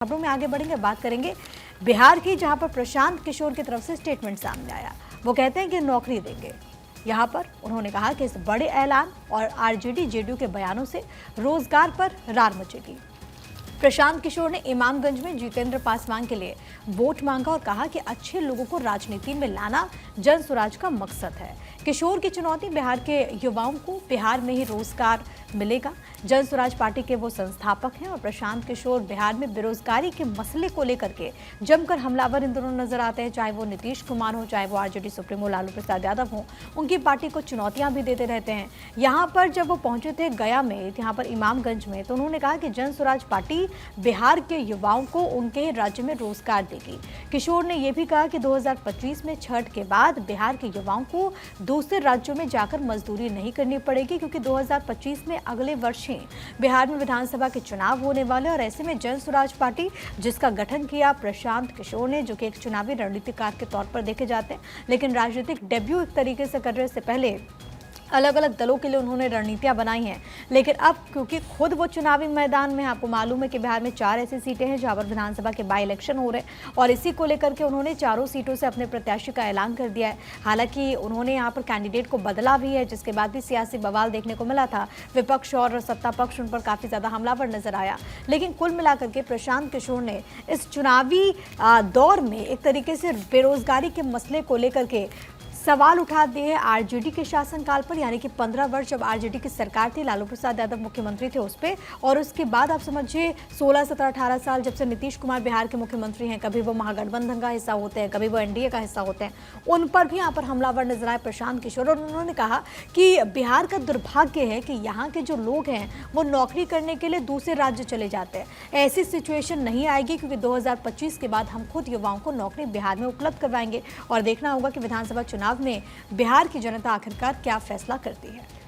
खबरों में आगे बढ़ेंगे, बात करेंगे बिहार की, जहां पर प्रशांत किशोर की तरफ से स्टेटमेंट सामने आया। वो कहते हैं कि नौकरी देंगे। यहां पर उन्होंने कहा कि इस बड़े ऐलान और आरजेडी जेडीयू के बयानों से रोजगार पर रार मचेगी। प्रशांत किशोर ने इमामगंज में जितेंद्र पासवान के लिए वोट मांगा और कहा कि अच्छे लोगों को राजनीति में लाना जन स्वराज का मकसद है। किशोर की चुनौती, बिहार के युवाओं को बिहार में ही रोजगार मिलेगा। जन स्वराज पार्टी के वो संस्थापक हैं और प्रशांत किशोर बिहार में बेरोजगारी के मसले को लेकर के जमकर हमलावर इन दोनों नजर आते हैं। चाहे वो नीतीश कुमार हो, चाहे वो आरजेडी सुप्रीमो लालू प्रसाद यादव हो, उनकी पार्टी को चुनौतियां भी देते रहते हैं। यहाँ पर जब वो पहुंचे थे गया में, यहाँ पर इमामगंज में, तो उन्होंने कहा कि जन स्वराज पार्टी बिहार के युवाओं को उनके राज्य में रोजगार देगी। किशोर ने यह भी कहा कि 2025 में छठ के बाद बिहार के युवाओं को दूसरे राज्यों में जाकर मजदूरी नहीं करनी पड़ेगी, क्योंकि 2025 में अगले वर्ष ही बिहार में विधानसभा के चुनाव होने वाले। और ऐसे में जन स्वराज पार्टी, जिसका गठन किया प्रशांत किशोर ने, जो कि एक चुनावी रणनीतिकार के तौर पर देखे जाते हैं, लेकिन राजनीतिक डेब्यू एक तरीके से कर रहे से पहले अलग अलग दलों के लिए उन्होंने रणनीतियां बनाई हैं। लेकिन अब क्योंकि खुद वो चुनावी मैदान में, आपको मालूम है कि बिहार में 4 ऐसी सीटें हैं जहां पर विधानसभा के बाई इलेक्शन हो रहे हैं, और इसी को लेकर के उन्होंने चारों सीटों से अपने प्रत्याशी का ऐलान कर दिया है। हालांकि उन्होंने यहां पर कैंडिडेट को बदला भी है, जिसके बाद भी सियासी बवाल देखने को मिला था। विपक्ष और सत्ता पक्ष उन पर काफी ज्यादा हमलावर नजर आया। लेकिन कुल मिलाकर के प्रशांत किशोर ने इस चुनावी दौर में एक तरीके से बेरोजगारी के मसले को लेकर के सवाल उठा दिए आरजेडी के शासनकाल पर, यानी कि 15 वर्ष जब आरजेडी की सरकार थी, लालू प्रसाद यादव मुख्यमंत्री थे उस पे, और उसके बाद आप समझिए 16, 17, 18 साल जब से नीतीश कुमार बिहार के मुख्यमंत्री हैं, कभी वो महागठबंधन का हिस्सा होते हैं, कभी वो एनडीए का हिस्सा होते हैं, उन पर भी यहाँ पर हमलावर नजर आए प्रशांत किशोर। और उन्होंने कहा कि बिहार का दुर्भाग्य है कि यहाँ के जो लोग हैं वो नौकरी करने के लिए दूसरे राज्य चले जाते हैं। ऐसी सिचुएशन नहीं आएगी, क्योंकि 2025 के बाद हम खुद युवाओं को नौकरी बिहार में उपलब्ध करवाएंगे। और देखना होगा कि विधानसभा चुनाव में बिहार की जनता आखिरकार क्या फैसला करती है।